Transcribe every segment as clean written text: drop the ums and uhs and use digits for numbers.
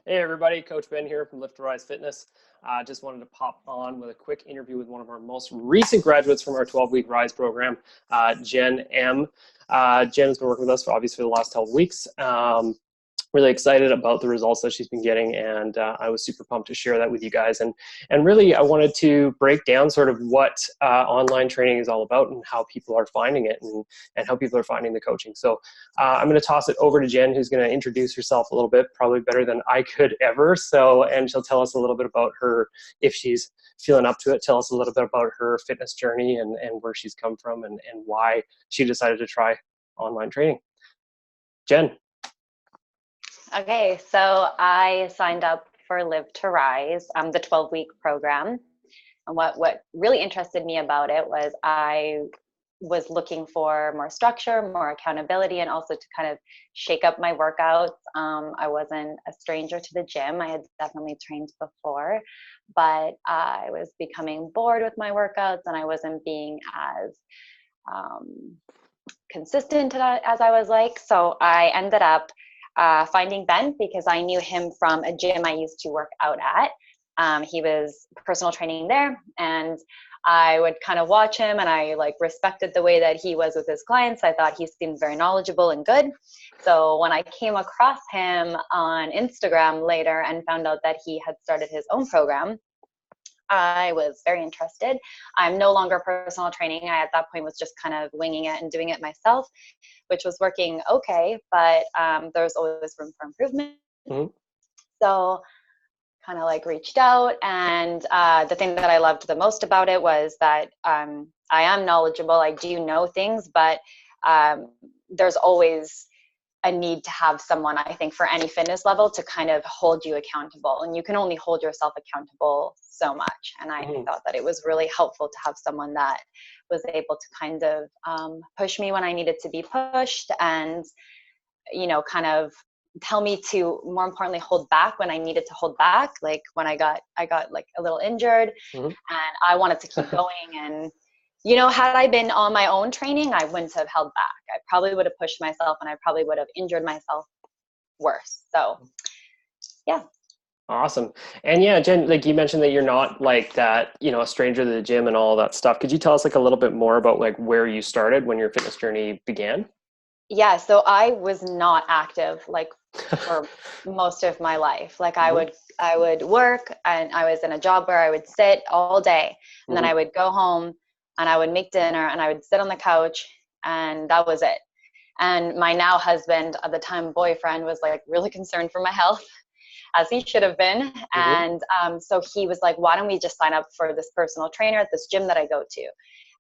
Hey everybody, Coach Ben here from Lift to Rise Fitness. Just wanted to pop on with a quick interview with one of our most recent graduates from our 12-week Rise program, Jen M. Jen has been working with us for obviously the last 12 weeks. Really excited about the results that she's been getting, and I was super pumped to share that with you guys. And really, I wanted to break down sort of what online training is all about and how people are finding it and how people are finding the coaching. So I'm going to toss it over to Jen, who's going to introduce herself a little bit, probably better than I could ever. And she'll tell us a little bit about her, if she's feeling up to it, tell us a little bit about her fitness journey and where she's come from and why she decided to try online training. Jen. Okay, so I signed up for Live to Rise, the 12-week program. And what really interested me about it was I was looking for more structure, more accountability, and also to kind of shake up my workouts. I wasn't a stranger to the gym. I had definitely trained before, but I was becoming bored with my workouts and I wasn't being as consistent as I was like. So I ended up finding Ben because I knew him from a gym I used to work out at. He was personal training there, and I would kind of watch him, and I respected the way that he was with his clients. I thought he seemed very knowledgeable and good. So when I came across him on Instagram later and found out that he had started his own program, I was very interested. I'm no longer personal training. I, at that point, was just kind of winging it and doing it myself, which was working okay, but there's always room for improvement. Mm-hmm. So kind of reached out, and the thing that I loved the most about it was that I am knowledgeable. I do know things, but there's always a need to have someone, I think, for any fitness level to kind of hold you accountable, and you can only hold yourself accountable so much. And I thought that it was really helpful to have someone that was able to kind of push me when I needed to be pushed, and kind of tell me to, more importantly, hold back when I needed to hold back. Like when I got a little injured, and I wanted to keep going. And had I been on my own training, I wouldn't have held back. I probably would have pushed myself, and I probably would have injured myself worse. So, yeah. Awesome. And yeah, Jen, you mentioned that you're not that, a stranger to the gym and all that stuff. Could you tell us a little bit more about where you started when your fitness journey began? Yeah. So I was not active for most of my life. I would work, and I was in a job where I would sit all day, and then I would go home and I would make dinner and I would sit on the couch, and that was it. And my now husband, at the time boyfriend, was really concerned for my health, as he should have been. And so he was like, why don't we just sign up for this personal trainer at this gym that I go to?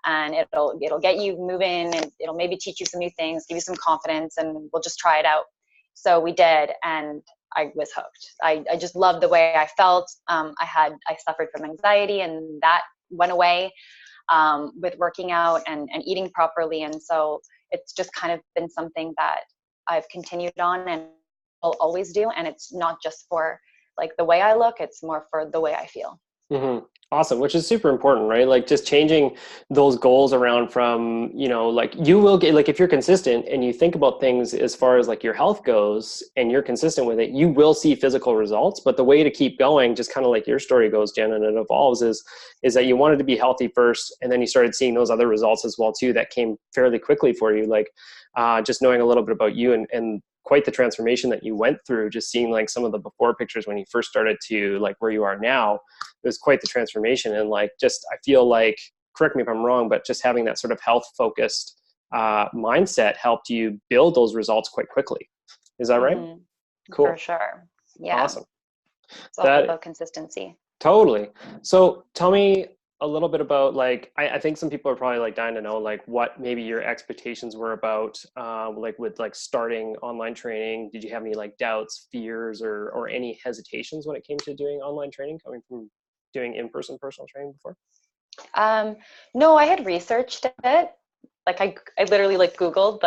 And it'll get you moving, and it'll maybe teach you some new things, give you some confidence, and we'll just try it out. So we did, and I was hooked. I just loved the way I felt. I suffered from anxiety, and that went away with working out and eating properly. And so it's just kind of been something that I've continued on and will always do. And it's not just for the way I look, it's more for the way I feel. Mm-hmm. Awesome. Which is super important, right? Just changing those goals around from, you will get, if you're consistent and you think about things as far as your health goes and you're consistent with it, you will see physical results. But the way to keep going, just kind of your story goes, Jen, and it evolves, is that you wanted to be healthy first, and then you started seeing those other results as well too that came fairly quickly for you. Just knowing a little bit about you and quite the transformation that you went through, just seeing some of the before pictures when you first started to where you are now. It was quite the transformation. And I feel correct me if I'm wrong, but just having that sort of health focused mindset helped you build those results quite quickly. Is that right? Cool. For sure. Yeah. Awesome. It's all about consistency. Totally. So tell me a little bit about I think some people are probably dying to know what maybe your expectations were about with starting online training. Did you have any doubts, fears, or any hesitations when it came to doing online training, coming from doing in-person personal training before? No, I had researched it. I literally Googled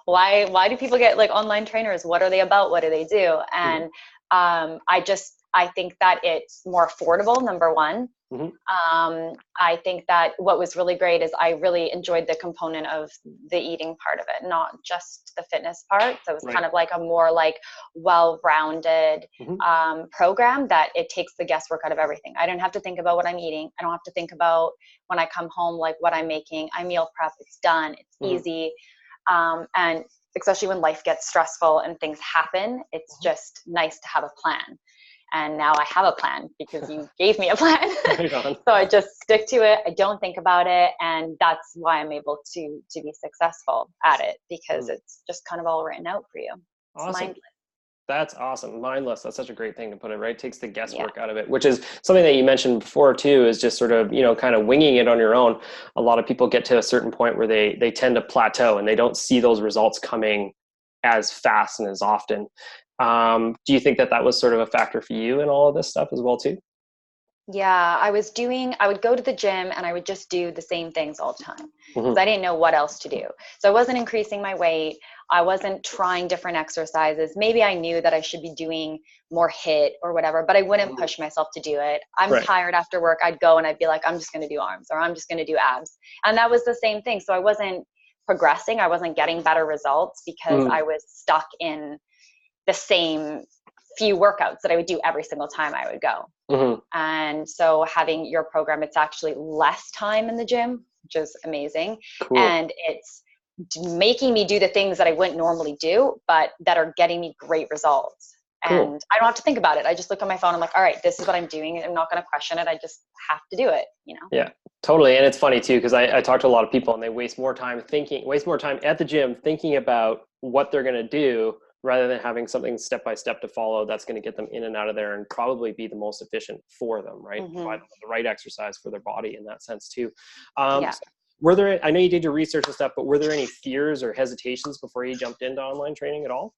why do people get online trainers? What are they about? What do they do? And I think that it's more affordable, number one. Mm-hmm. I think that what was really great is I really enjoyed the component of the eating part of it, not just the fitness part. So it was kind of like a more like well-rounded program that it takes the guesswork out of everything. I don't have to think about what I'm eating. I don't have to think about when I come home, like what I'm making. I meal prep, it's done, it's easy. And especially when life gets stressful and things happen, it's just nice to have a plan. And now I have a plan because you gave me a plan. So I just stick to it. I don't think about it. And that's why I'm able to be successful at it, because it's just kind of all written out for you. It's mindless. That's awesome. Mindless. That's such a great thing to put it, right? It takes the guesswork out of it, which is something that you mentioned before too, is just sort of, kind of winging it on your own. A lot of people get to a certain point where they tend to plateau and they don't see those results coming as fast and as often. Do you think that was sort of a factor for you in all of this stuff as well too? Yeah, I would go to the gym and I would just do the same things all the time because I didn't know what else to do. So I wasn't increasing my weight. I wasn't trying different exercises. Maybe I knew that I should be doing more HIIT or whatever, but I wouldn't push myself to do it. I'm tired after work. I'd go and I'd be like, I'm just going to do arms, or I'm just going to do abs. And that was the same thing. So I wasn't progressing. I wasn't getting better results because I was stuck in the same few workouts that I would do every single time I would go. And so having your program, it's actually less time in the gym, which is amazing. Cool. And it's making me do the things that I wouldn't normally do, but that are getting me great results. Cool. And I don't have to think about it. I just look at my phone. I'm like, all right, this is what I'm doing. I'm not going to question it. I just have to do it, Yeah, totally. And it's funny too, because I talk to a lot of people and they waste more time at the gym thinking about what they're going to do rather than having something step-by-step to follow that's going to get them in and out of there and probably be the most efficient for them, right? Provide them the right exercise for their body in that sense too. So were there, I know you did your research and stuff, but were there any fears or hesitations before you jumped into online training at all?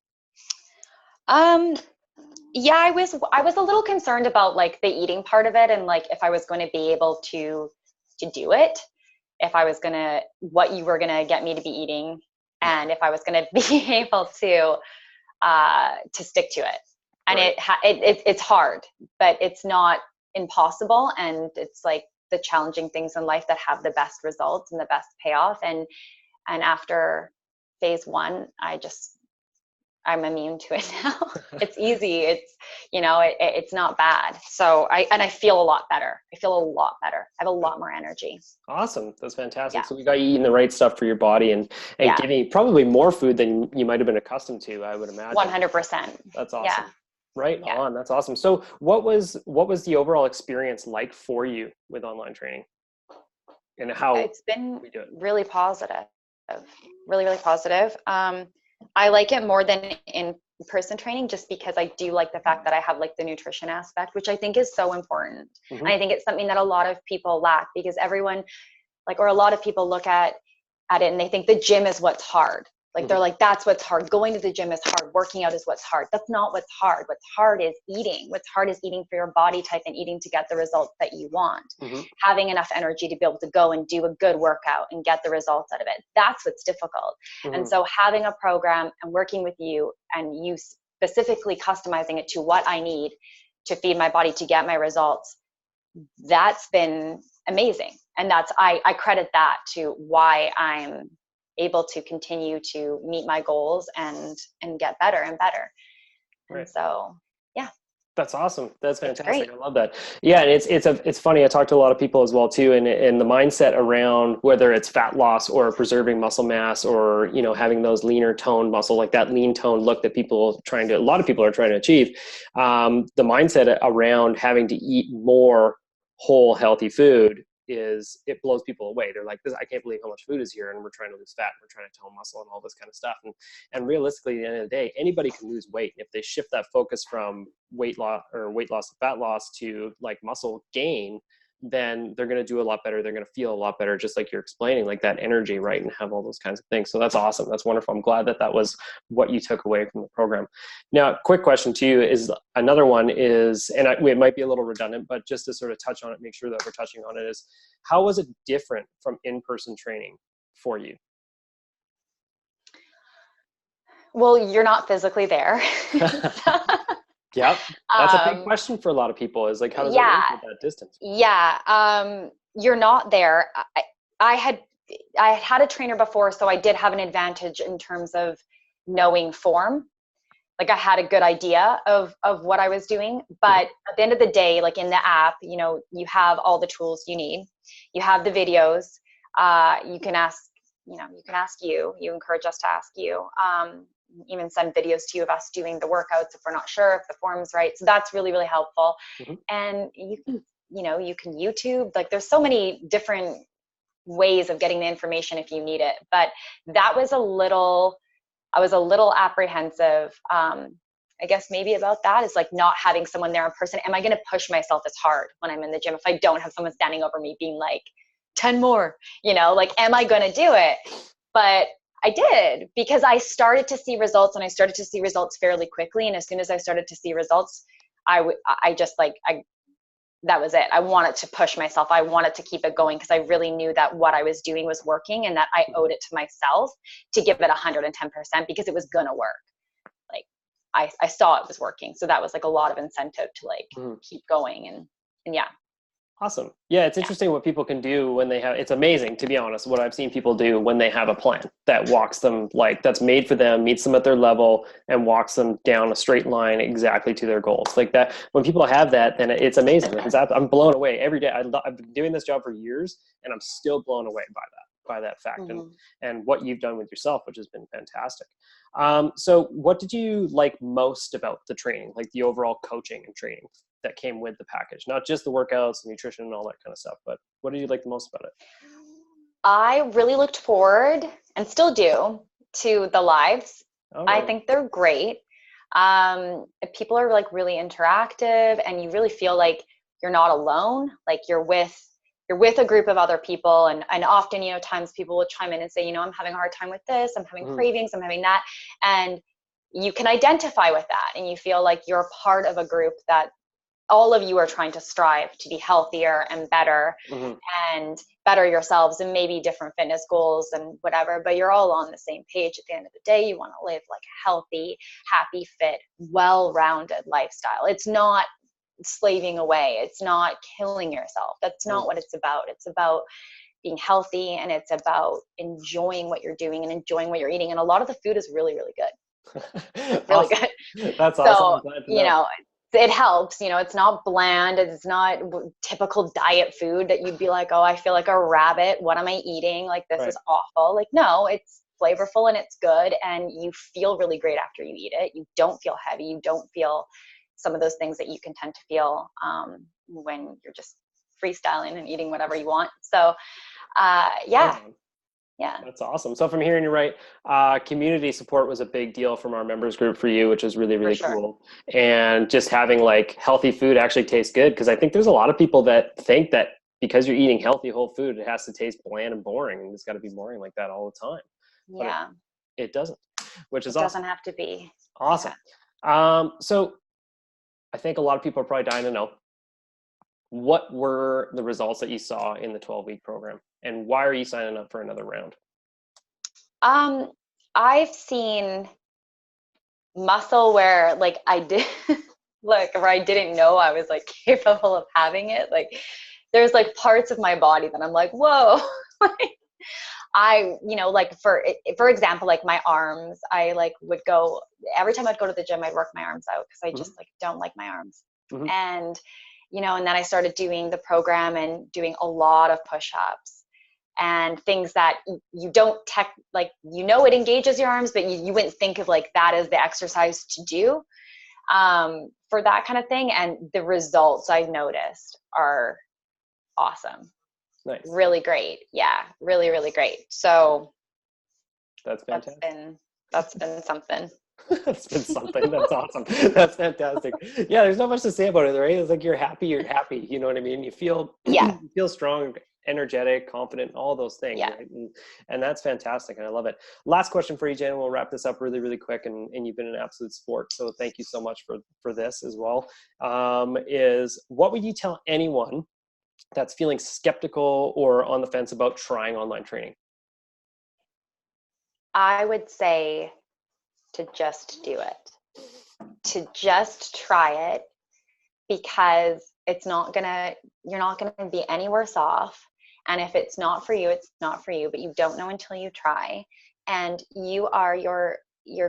Yeah, I was a little concerned about like the eating part of it, and like if I was going to be able to do it, if I was going to, what you were going to get me to be eating, and if I was going to be able to stick to it. And it's hard, but it's not impossible. And it's like the challenging things in life that have the best results and the best payoff. And after phase 1, I'm immune to it now. It's easy. It's, it's not bad. So I feel a lot better. I have a lot more energy. Awesome. That's fantastic. Yeah. So we got you eating the right stuff for your body and giving you probably more food than you might've been accustomed to, I would imagine. 100%. That's awesome. Yeah. Right on. That's awesome. So what was the overall experience like for you with online training, and how it's been really positive, really, really positive. I like it more than in-person training just because I do like the fact that I have like the nutrition aspect, which I think is so important. And I think it's something that a lot of people lack, because everyone or a lot of people look at it and they think the gym is what's hard. Like they're like, that's what's hard. Going to the gym is hard. Working out is what's hard. That's not what's hard. What's hard is eating. What's hard is eating for your body type and eating to get the results that you want. Having enough energy to be able to go and do a good workout and get the results out of it. That's what's difficult. And so having a program and working with you and you specifically customizing it to what I need to feed my body to get my results, that's been amazing. And I credit that to why I'm able to continue to meet my goals and get better and better. And so, yeah. That's awesome. That's fantastic. I love that. Yeah. And it's funny. I talk to a lot of people as well too. And the mindset around whether it's fat loss or preserving muscle mass or, having those leaner toned muscle, like that lean tone look that a lot of people are trying to achieve. The mindset around having to eat more whole, healthy food it blows people away. They're like, I can't believe how much food is here, and we're trying to lose fat, we're trying to tone muscle and all this kind of stuff. And realistically, at the end of the day, anybody can lose weight. If they shift that focus from weight loss to fat loss to like muscle gain, then they're going to do a lot better. They're going to feel a lot better, just like you're explaining, like that energy, right? And have all those kinds of things. So that's awesome. That's wonderful. I'm glad that was what you took away from the program. Now, quick question to you is another one is, and it might be a little redundant, but just to sort of touch on it, make sure that we're touching on it, is how was it different from in-person training for you? Well, you're not physically there. Yep. That's a big Um, question for a lot of people is like, how does it yeah, work with that distance? yeah. You're not there. I had had a trainer before, so I did have an advantage in terms of knowing form. Like I had a good idea of what I was doing, Mhm. but at the end of the day, like in the app, you know, you have all the tools you need. You have the videos. You can ask, you know, you can ask you. You encourage us to ask you. Even send videos to you of us doing the workouts if we're not sure if the form's right. So that's really, really helpful. Mhm. And you can, you know, you can YouTube. Like there's so many different ways of getting the information if you need it. But that was a little, I was a little apprehensive. I guess maybe about that is like not having someone there in person. Am I going to push myself as hard when I'm in the gym if I don't have someone standing over me being like 10 more, you know, like, am I going to do it? But I did because I started to see results and I started to see results fairly quickly. And as soon as I started to see results, I just like, that was it. I wanted to push myself. I wanted to keep it going because I really knew that what I was doing was working and that I owed it to myself to give it 110% because it was going to work. Like I saw it was working. So that was like a lot of incentive to like Mhm. keep going. And yeah. Awesome. Yeah, it's Yeah. interesting what people can do when they have, it's amazing, to be honest, what I've seen people do when they have a plan that walks them, like, that's made for them, meets them at their level, and walks them down a straight line exactly to their goals. Like that, when people have that, then it's amazing. I'm blown away every day. I've been doing this job for years, and I'm still blown away by that fact, Mm-hmm. and what you've done with yourself, which has been fantastic. So what did you like most about the training, like the overall coaching and training that came with the package, not just the workouts, the nutrition, and all that kind of stuff, but what did you like the most about it? I really looked forward and still do to the lives. All I right. think they're great. People are like really interactive and you really feel like you're not alone. Like you're with a group of other people and often, you know, times people will chime in and say, you know, I'm having a hard time with this, I'm having Mm-hmm. cravings, I'm having that. And you can identify with that and you feel like you're part of a group that all of you are trying to strive to be healthier and better Mm-hmm. and better yourselves and maybe different fitness goals and whatever, but you're all on the same page at the end of the day. You want to live like a healthy, happy, fit, well-rounded lifestyle. It's not slaving away. It's not killing yourself. That's not what it's about. It's about being healthy and it's about enjoying what you're doing and enjoying what you're eating. And a lot of the food is really, really good. Like really Awesome. good. That's awesome. So, I'm glad to you know. know, it helps, you know, it's not bland. It's not typical diet food that you'd be like, oh, I feel like a rabbit. What am I eating? Like, this Right. is awful. Like, no, it's flavorful and it's good. And you feel really great after you eat it. You don't feel heavy. You don't feel some of those things that you can tend to feel when you're just freestyling and eating whatever you want. So, Right yeah, on. yeah, That's awesome. So from hearing you right, community support was a big deal from our members group for you, which is really, for really sure. cool. And just having like healthy food actually tastes good. Because I think there's a lot of people that think that because you're eating healthy whole food, it has to taste bland and boring. And it's got to be boring like that all the time. But Yeah, it doesn't, which is it awesome. doesn't have to be. Awesome. Yeah. So I think a lot of people are probably dying to know, what were the results that you saw in the 12-week program? And why are you signing up for another round? Um, I've seen muscle where like I did like where I didn't know I was like capable of having it. Like there's like parts of my body that I'm like, whoa. Like I, you know, like for example, like my arms, I like would go every time I'd go to the gym, I'd work my arms out because I Hmm. just like don't like my arms. Hmm. And, you know, and then I started doing the program and doing a lot of push-ups and things that you don't like, you know, it engages your arms, but you wouldn't think of like that as the exercise to do for that kind of thing. And the results I've noticed are awesome. Nice. Really great. Yeah, really, really great. So That's that's fantastic. been that's been something. That's been something. That's awesome. That's fantastic. Yeah, there's not much to say about it, right? It's like you're happy, you're happy. You know what I mean? You feel Yeah, you feel strong, energetic, confident, all those things, yeah. right? And that's fantastic. And I love it. Last question for you, Jen. We'll wrap this up really, really quick. And you've been an absolute sport. So thank you so much for this as well. Is what would you tell anyone that's feeling skeptical or on the fence about trying online training? I would say to just do it. to just try it, because you're not gonna be any worse off. And if it's not for you, it's not for you, but you don't know until you try. And you are your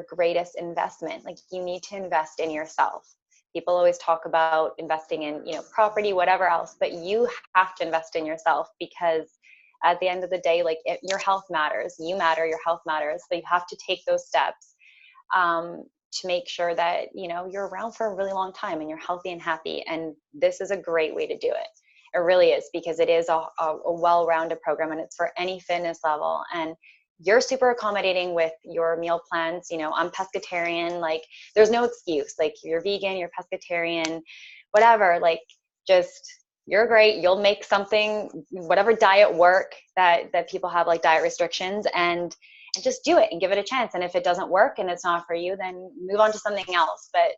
greatest investment. Like, you need to invest in yourself. People always talk about investing in, property, whatever else, but you have to invest in yourself, because at the end of the day, like, your health matters. You matter, your health matters. So you have to take those steps to make sure that, you're around for a really long time and you're healthy and happy. And this is a great way to do it. It really is, because it is a well-rounded program, and it's for any fitness level. And you're super accommodating with your meal plans. I'm pescatarian. Like, there's no excuse. Like, you're vegan, you're pescatarian, whatever. Like, just, you're great. You'll make something, whatever diet work that people have, like diet restrictions, and just do it and give it a chance. And if it doesn't work and it's not for you, then move on to something else. But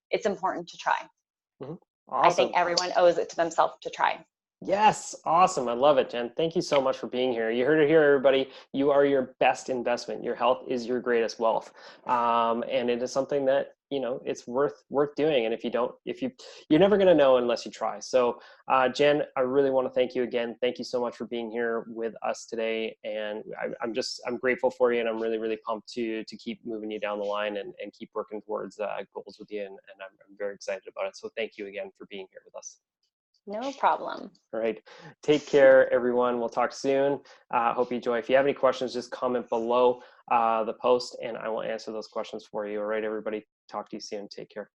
it's important to try. Mm-hmm. Awesome. I think everyone owes it to themselves to try. Yes. Awesome. I love it, Jen. Thank you so much for being here. You heard it here, everybody. You are your best investment. Your health is your greatest wealth. And it is something that, it's worth doing. And you're never going to know unless you try. So, Jen, I really want to thank you again. Thank you so much for being here with us today. And I'm grateful for you. And I'm really, really pumped to keep moving you down the line and keep working towards goals with you. And I'm very excited about it. So thank you again for being here with us. No problem. All right. Take care, everyone. We'll talk soon. Hope you enjoy. If you have any questions, just comment below the post and I will answer those questions for you. All right, everybody. Talk to you soon. Take care.